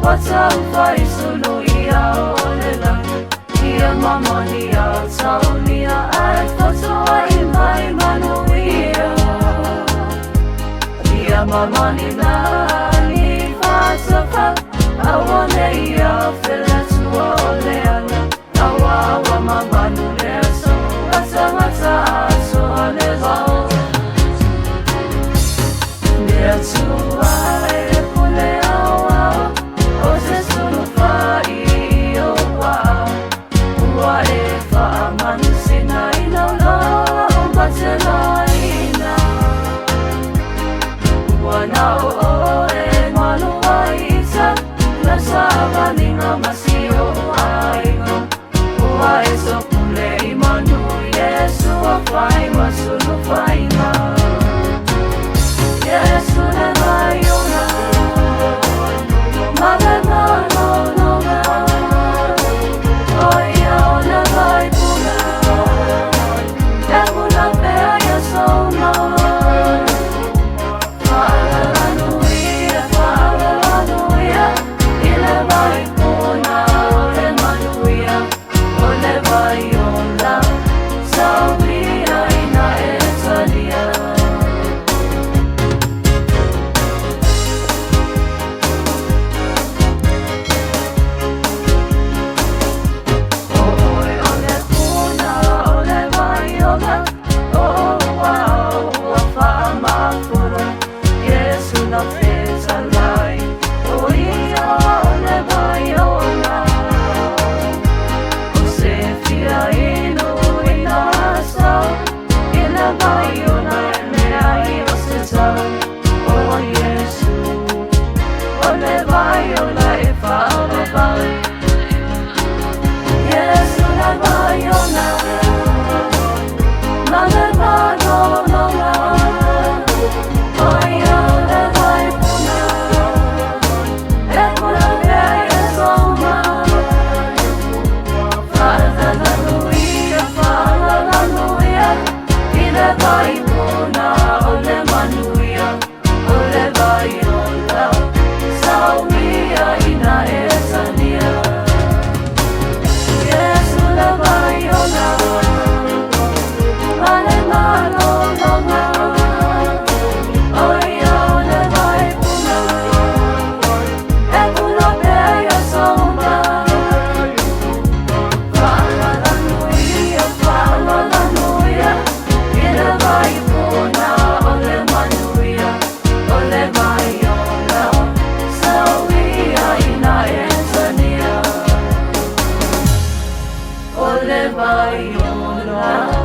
What's vai sulu ia olela ia mamonia saunia ai fotoa I mai manuia ia mamani na ni fasafa awane ia fela tuoleana awa mamanu leso mata so aleva Fai masulu fai ma Yesu na mayona Magana no no na Oya ona vai puna Yakuna pea ya soma Hallelujah Ile vai puna Ole manuia Ole vai ona Sawi Ole vai ona